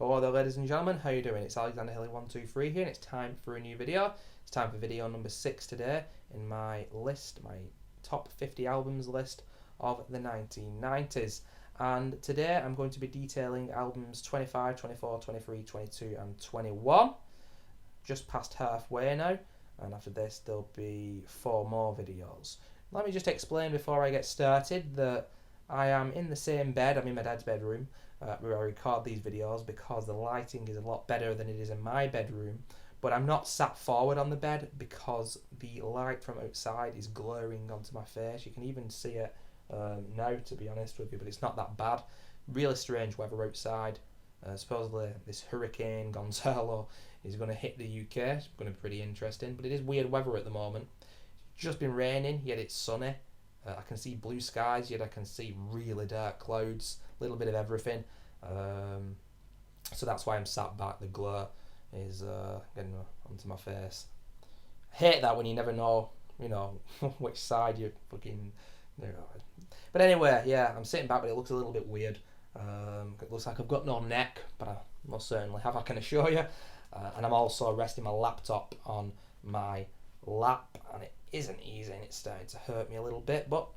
Hello there, ladies and gentlemen, how you doing? It's Alexander Hilly123 here, and it's time for a new video. It's time for video number 6 today in my list, my top 50 albums list of the 1990s. And today I'm going to be detailing albums 25, 24, 23, 22 and 21. Just past halfway now, and after this there'll be 4 more videos. Let me just explain before I get started that I am in the same bed. I'm in my dad's bedroom where I record these videos because the lighting is a lot better than it is in my bedroom, but I'm not sat forward on the bed because the light from outside is glaring onto my face. You can even see it now, to be honest with you, but it's not that bad. Really strange weather outside. Supposedly this hurricane Gonzalo is going to hit the UK. It's going to be pretty interesting, but it is weird weather at the moment. It's just been raining, yet it's sunny. I can see blue skies, yet I can see really dark clouds, a little bit of everything. So that's why I'm sat back. The glare is getting onto my face. I hate that when you never know, which side you're fucking... But anyway, yeah, I'm sitting back, but it looks a little bit weird. It looks like I've got no neck, but I most certainly have, I can assure you. And I'm also resting my laptop on my lap, and it isn't easy, and it's starting to hurt me a little bit, but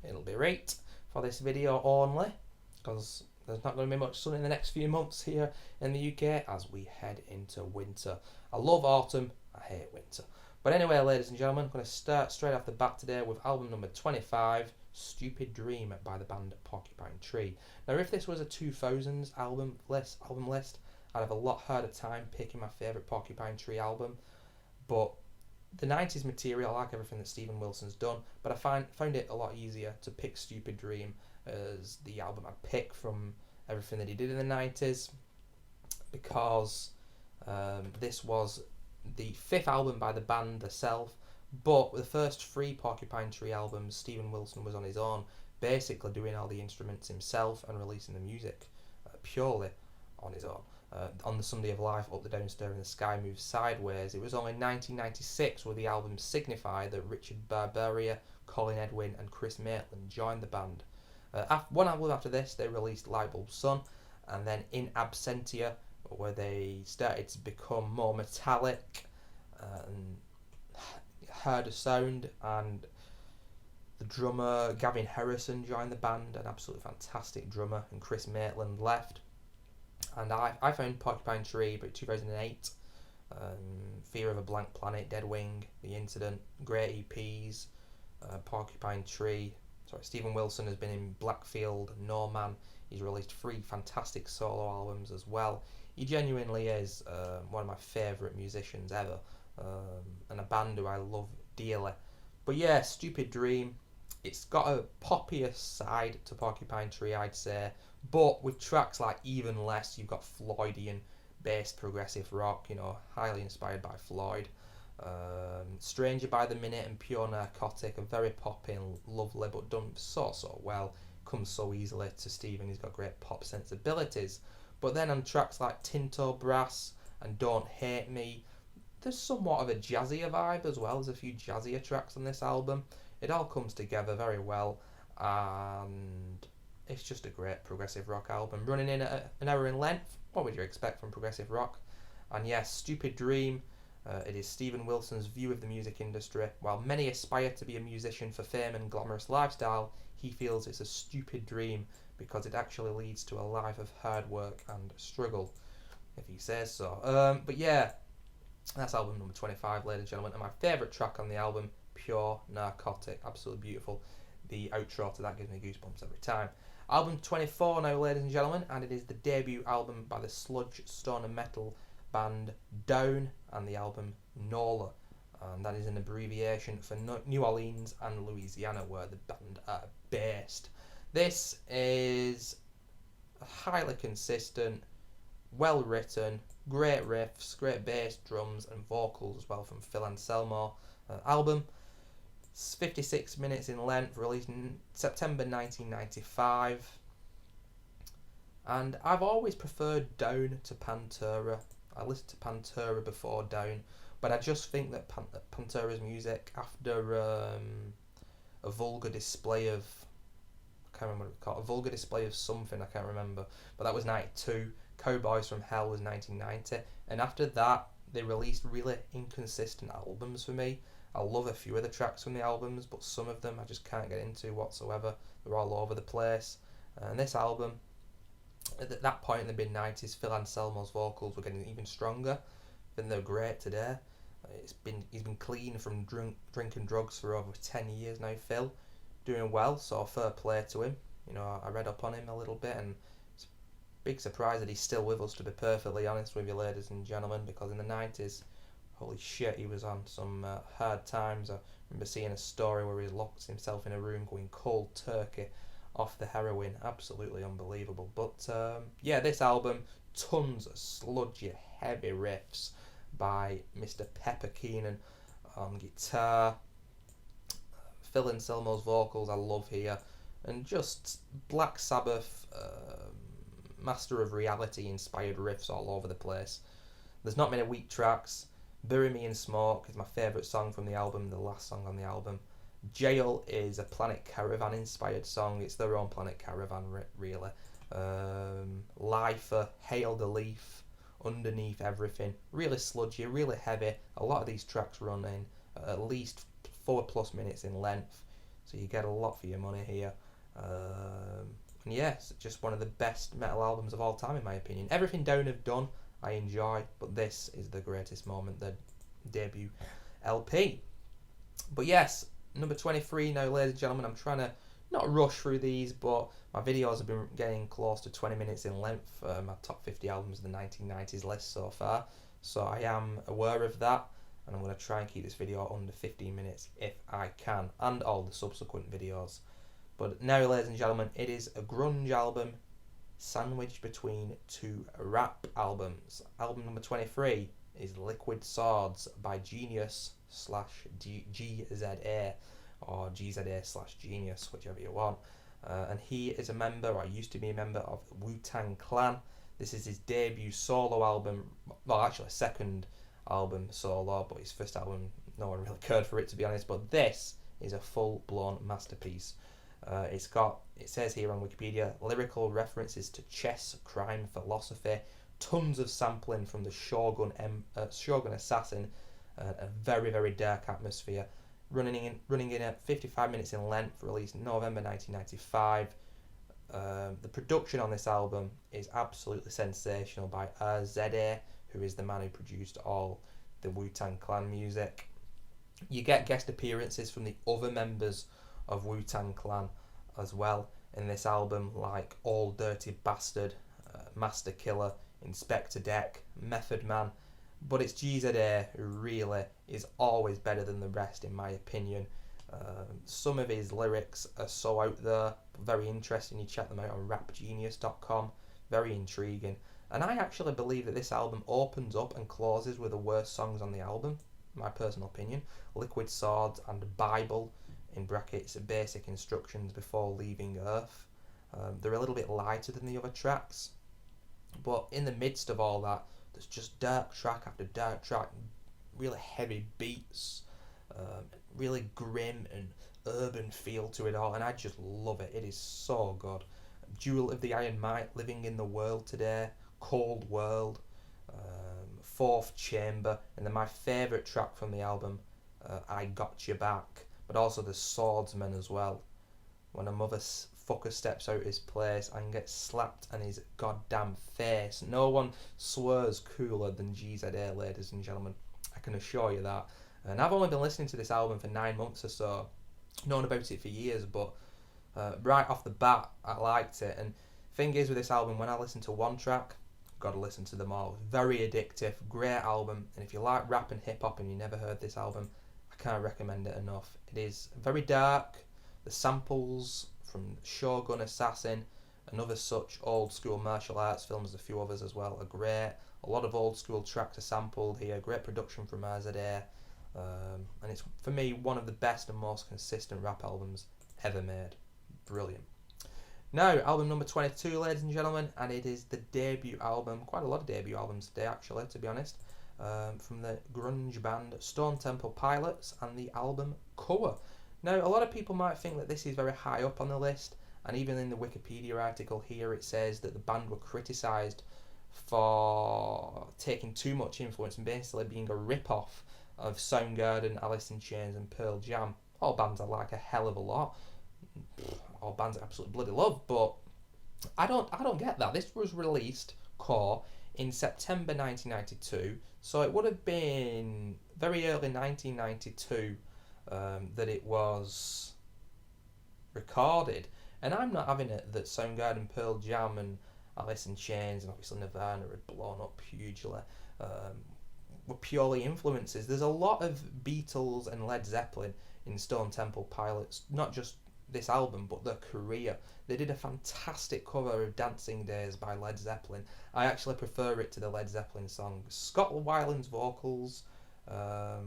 it'll be right for this video only, because there's not going to be much sun in the next few months here in the UK as we head into winter. I love autumn, I hate winter. But anyway, ladies and gentlemen, I'm going to start straight off the bat today with album number 25, Stupid Dream by the band Porcupine Tree. Now, if this was a 2000s album list, I'd have a lot harder time picking my favourite Porcupine Tree album, but the 90s material, I like everything that Steven Wilson's done, but I found it a lot easier to pick Stupid Dream as the album I pick from everything that he did in the 90s, because this was the 5th album by the band themselves, but with the first 3 Porcupine Tree albums, Steven Wilson was on his own, basically doing all the instruments himself and releasing the music purely on his own. On the Sunday of Life, Up the Downstairs and the Sky Moves Sideways, it was only in 1996 where the album signified that Richard Barberia, Colin Edwin and Chris Maitland joined the band. One album after this, they released Light Bulb Sun, and then In Absentia, where they started to become more metallic and harder sound, and the drummer Gavin Harrison joined the band, an absolutely fantastic drummer, and Chris Maitland left. And I found Porcupine Tree about 2008, Fear of a Blank Planet, Dead Wing, The Incident, great EPs, Porcupine Tree. Steven Wilson has been in Blackfield, No Man. He's released 3 fantastic solo albums as well. He genuinely is one of my favourite musicians ever, and a band who I love dearly. But yeah, Stupid Dream, it's got a poppier side to Porcupine Tree, I'd say, but with tracks like Even Less, you've got Floydian based progressive rock, highly inspired by Floyd. Stranger by the Minute and Pure Narcotic are very poppy and lovely, but done so well. Comes so easily to Steven, he's got great pop sensibilities. But then on tracks like Tinto Brass and Don't Hate Me, there's somewhat of a jazzier vibe as well. There's a few jazzier tracks on this album. It all comes together very well, and it's just a great progressive rock album. Running in at an hour in length, what would you expect from progressive rock? And yes, Stupid Dream, it is Steven Wilson's view of the music industry. While many aspire to be a musician for fame and glamorous lifestyle, he feels it's a stupid dream because it actually leads to a life of hard work and struggle, if he says so. But yeah, that's album number 25, ladies and gentlemen, and my favourite track on the album, Pure Narcotic, absolutely beautiful. The outro to that gives me goosebumps every time. Album 24 now, ladies and gentlemen, and it is the debut album by the sludge stoner metal band Down, and the album NOLA, and that is an abbreviation for New Orleans and Louisiana, where the band are based. This is highly consistent, well written, great riffs, great bass, drums and vocals as well from Phil Anselmo. Album, 56 minutes in length, released in September 1995, and I've always preferred Down to Pantera. I listened to Pantera before Down, but I just think that Pantera's music, after a vulgar display of, I can't remember what it's called, a vulgar display of something, I can't remember, but that was 92, Cowboys from Hell was 1990, and after that they released really inconsistent albums for me. I love a few of the tracks from the albums, but some of them I just can't get into whatsoever. They're all over the place. And this album, at that point in the mid-90s, Phil Anselmo's vocals were getting even stronger. And they're great today. He's been clean from drinking drugs for over 10 years now, Phil. Doing well, so fair play to him. You know, I read up on him a little bit, and it's a big surprise that he's still with us, to be perfectly honest with you, ladies and gentlemen, because in the 90s, holy shit, he was on some hard times. I remember seeing a story where he locks himself in a room going cold turkey off the heroin. Absolutely unbelievable. But yeah, this album, tons of sludgy, heavy riffs by Mr. Pepper Keenan on guitar. Phil Anselmo's vocals I love here, and just Black Sabbath, Master of Reality inspired riffs all over the place. There's not many weak tracks. Bury Me in Smoke is my favourite song from the album, the last song on the album. Jail is a Planet Caravan inspired song. It's their own Planet Caravan, really. Lifer, Hail the Leaf, Underneath Everything. Really sludgy, really heavy. A lot of these tracks run in at least 4+ minutes in length, so you get a lot for your money here. And yes, just one of the best metal albums of all time in my opinion. Everything Down have done I enjoy, but this is the greatest moment, the debut LP. But yes, number 23 now, ladies and gentlemen. I'm trying to not rush through these, but my videos have been getting close to 20 minutes in length for my top 50 albums of the 1990s list so far, so I am aware of that, and I'm going to try and keep this video under 15 minutes if I can, and all the subsequent videos. But now, ladies and gentlemen, it is a grunge album sandwiched between two rap albums. Album number 23 is Liquid Swords by Genius / GZA, or GZA / Genius, whichever you want. And he is a member, or used to be a member, of Wu-Tang Clan. This is his debut solo album, well, actually second album solo, but his first album, no one really cared for it, to be honest. But this is a full-blown masterpiece. It says here on Wikipedia, lyrical references to chess, crime, philosophy, tons of sampling from the Shogun Assassin, a very, very dark atmosphere, running in at 55 minutes in length, released in November 1995. The production on this album is absolutely sensational by RZA, who is the man who produced all the Wu-Tang Clan music. You get guest appearances from the other members of Wu-Tang Clan as well in this album, like Old Dirty Bastard, Master Killer, Inspector Deck, Method Man, but it's GZA who really is always better than the rest, in my opinion. Some of his lyrics are so out there, very interesting. You check them out on rapgenius.com, very intriguing. And I actually believe that this album opens up and closes with the worst songs on the album, my personal opinion. Liquid Swords and Bible, in brackets, basic instructions before leaving Earth. They're a little bit lighter than the other tracks, but in the midst of all that, there's just dark track after dark track, really heavy beats, really grim and urban feel to it all, and I just love it. It is so good. Jewel of the Iron Might, Living in the World Today, Cold World, Fourth Chamber, and then my favourite track from the album, I Got Your Back, but also the Swordsman as well. When a mother fucker steps out his place and gets slapped in his goddamn face. No one swears cooler than GZA, ladies and gentlemen. I can assure you that. And I've only been listening to this album for 9 months or so. Known about it for years, but right off the bat, I liked it. And thing is with this album, when I listen to one track, gotta listen to them all. Very addictive, great album. And if you like rap and hip hop and you never heard this album, I can't recommend it enough. It is very dark. The samples from Shogun Assassin and other such old school martial arts films, a few others as well, are great. A lot of old school tracks are sampled here. Great production from RZA. And it's, for me, one of the best and most consistent rap albums ever made. Brilliant. Now, album number 22, ladies and gentlemen, and it is the debut album. Quite a lot of debut albums today, actually, to be honest. From the grunge band Stone Temple Pilots, and the album Cover. Now, a lot of people might think that this is very high up on the list, and even in the Wikipedia article here it says that the band were criticised for taking too much influence and basically being a rip-off of Soundgarden, Alice in Chains and Pearl Jam. All bands I like a hell of a lot. All bands I absolutely bloody love, but I don't get that. This was released, core, in September 1992, so it would have been very early 1992 that it was recorded. And I'm not having it that Soundgarden, Pearl Jam and Alice in Chains and obviously Nirvana had blown up hugely. Were purely influences. There's a lot of Beatles and Led Zeppelin in Stone Temple Pilots, not just this album but their career. They did a fantastic cover of Dancing Days by Led Zeppelin. I actually prefer it to the Led Zeppelin song. Scott Weiland's vocals are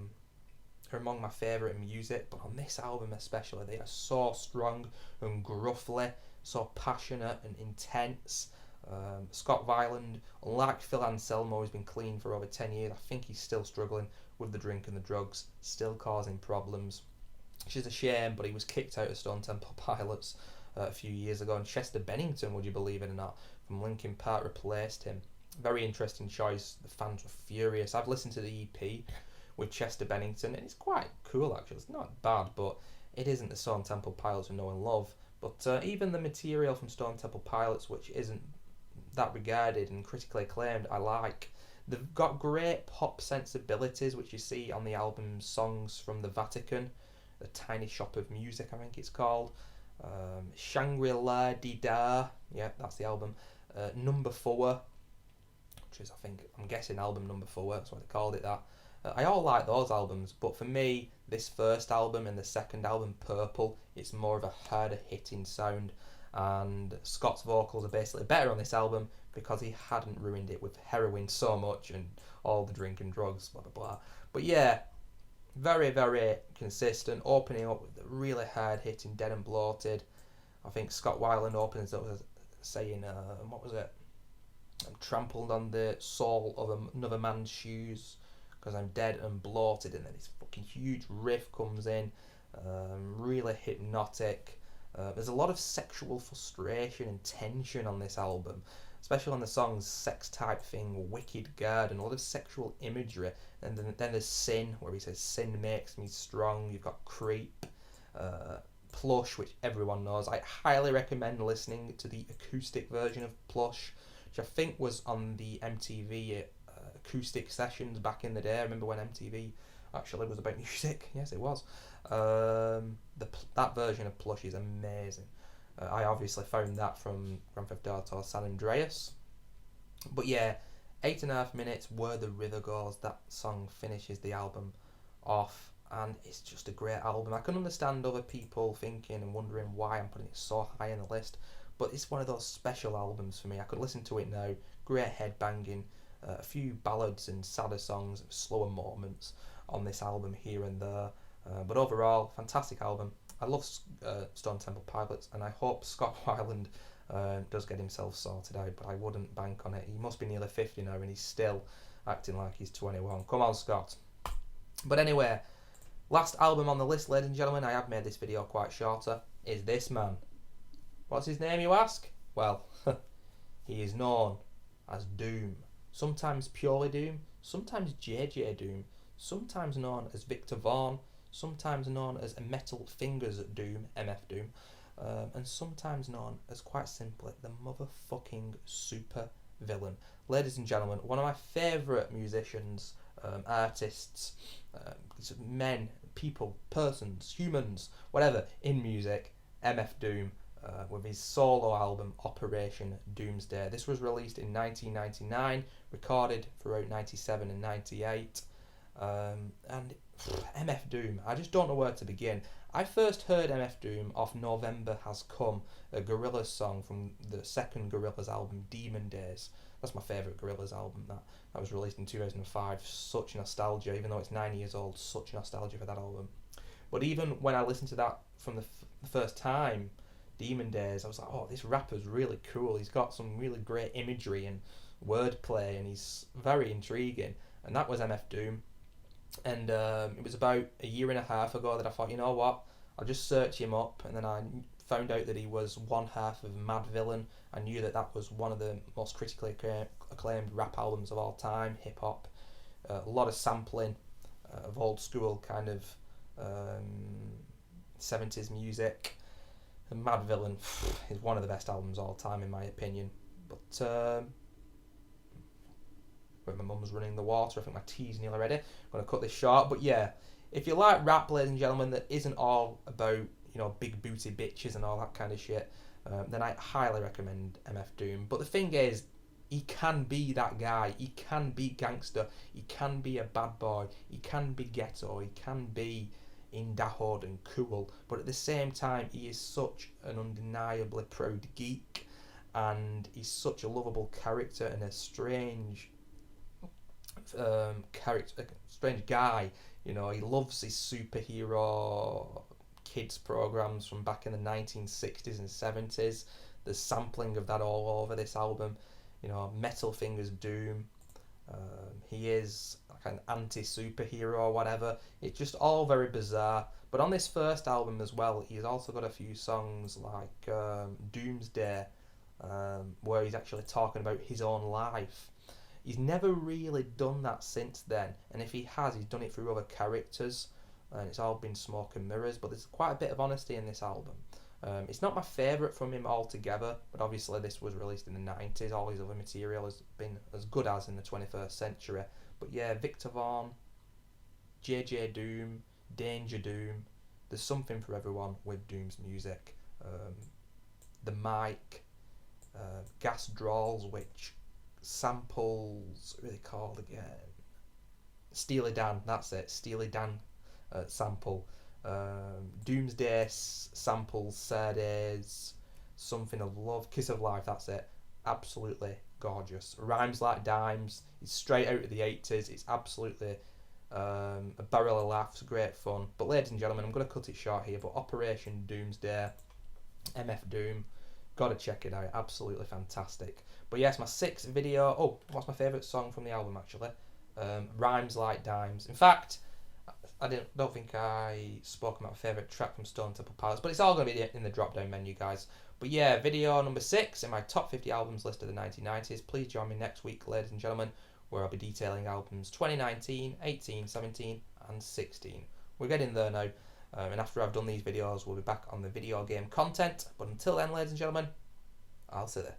among my favourite music, but on this album especially, they are so strong and gruffly, so passionate and intense. Scott Weiland, unlike Phil Anselmo, who's been clean for over 10 years, I think he's still struggling with the drink and the drugs, still causing problems, which is a shame, but he was kicked out of Stone Temple Pilots a few years ago, and Chester Bennington, would you believe it or not, from Linkin Park replaced him. Very interesting choice. The fans were furious. I've listened to the EP with Chester Bennington, and it's quite cool actually. It's not bad, but it isn't the Stone Temple Pilots we know and love. But even the material from Stone Temple Pilots, which isn't that regarded and critically acclaimed, I like. They've got great pop sensibilities, which you see on the album's Songs from the Vatican, The Tiny Shop of Music, I think it's called. Shangri-La Di Da, yeah, that's the album. Number 4, which is, I'm guessing album number 4, that's why they called it that. I all like those albums, but for me, this first album and the second album, Purple, it's more of a harder hitting sound, and Scott's vocals are basically better on this album because he hadn't ruined it with heroin so much and all the drink and drugs, blah blah blah. But yeah, very, very consistent, opening up with the really hard hitting Dead and Bloated. I think Scott Weiland opens up with saying, what was it? I'm trampled on the sole of another man's shoes because I'm dead and bloated, and then this fucking huge riff comes in, really hypnotic. There's a lot of sexual frustration and tension on this album, especially on the songs Sex Type Thing, Wicked Garden, a lot of sexual imagery. And then there's Sin, where he says, sin makes me strong. You've got Creep, Plush, which everyone knows. I highly recommend listening to the acoustic version of Plush, which I think was on the MTV acoustic sessions back in the day. I remember when MTV actually was about music. Yes, it was. That version of Plush is amazing. I obviously found that from Grand Theft Auto San Andreas. But yeah, 8.5 minutes, Where the River Goes, that song finishes the album off, and it's just a great album. I can understand other people thinking and wondering why I'm putting it so high on the list, but it's one of those special albums for me. I could listen to it now, great headbanging, a few ballads and sadder songs, slower moments on this album here and there, but overall, fantastic album. I love Stone Temple Pilots, and I hope Scott Weiland does get himself sorted out, but I wouldn't bank on it. He must be nearly 50 now, and he's still acting like he's 21. Come on, Scott. But anyway, last album on the list, ladies and gentlemen, I have made this video quite shorter, is this man. What's his name, you ask? Well, he is known as Doom. Sometimes purely Doom, sometimes JJ Doom, sometimes known as Victor Vaughn, sometimes known as a Metal Fingers Doom, MF Doom, and sometimes known as, quite simply, the motherfucking super villain. Ladies and gentlemen, one of my favourite musicians, artists, men, people, persons, humans, whatever, in music, MF Doom, with his solo album Operation Doomsday. This was released in 1999, recorded throughout 97 and 98, and MF Doom, I just don't know where to begin. I first heard MF Doom off November Has Come, a Gorillaz song from the second Gorillaz album, Demon Days. That's my favourite Gorillaz album, that was released in 2005. Such nostalgia, even though it's 9 years old, such nostalgia for that album. But even when I listened to that from the first time, Demon Days, I was like, oh, this rapper's really cool. He's got some really great imagery and wordplay, and he's very intriguing. And that was MF Doom. And it was about a year and a half ago that I thought, you know what, I'll just search him up, and then I found out that he was one half of Mad Villain. I knew that that was one of the most critically acclaimed rap albums of all time, hip hop. A lot of sampling of old school kind of 70s music. And Mad Villain is one of the best albums of all time in my opinion. But when my mum's running the water, I think my tea's nearly ready. I'm going to cut this short. But yeah, if you like rap, ladies and gentlemen, that isn't all about, big booty bitches and all that kind of shit, then I highly recommend MF Doom. But the thing is, he can be that guy. He can be gangster. He can be a bad boy. He can be ghetto. He can be in da hood and cool. But at the same time, he is such an undeniably proud geek, and he's such a lovable character and a strange character, a strange guy. He loves his superhero kids programs from back in the 1960s and 70s. There's sampling of that all over this album. Metal Fingers Doom. He is like an anti-superhero or whatever. It's just all very bizarre. But on this first album as well, he's also got a few songs like Doomsday, where he's actually talking about his own life. He's never really done that since then, and if he has, he's done it through other characters, and it's all been smoke and mirrors, but there's quite a bit of honesty in this album. It's not my favourite from him altogether, but obviously this was released in the 90s. All his other material has been as good as in the 21st century. But yeah, Victor Vaughn, JJ Doom, Danger Doom, there's something for everyone with Doom's music. The mic, gas drawls, which samples, what are they called again? Steely Dan, that's it, Steely Dan sample. Doomsday samples, Saturdays, Something of Love, Kiss of Life, that's it. Absolutely gorgeous. Rhymes Like Dimes, it's straight out of the 80s. It's absolutely a barrel of laughs, great fun. But ladies and gentlemen, I'm going to cut it short here, but Operation Doomsday, MF Doom, gotta check it out, absolutely fantastic. But yes, my sixth video, what's my favourite song from the album actually? Rhymes Like Dimes. In fact, I don't think I spoke about my favourite track from Stone Temple Pilots, but it's all going to be in the drop down menu, guys. But yeah, video number 6 in my top 50 albums list of the 1990s. Please join me next week, ladies and gentlemen, where I'll be detailing albums 2019, 18, 17 and 16. We're getting there now, and after I've done these videos, we'll be back on the video game content. But until then, ladies and gentlemen, I'll see you there.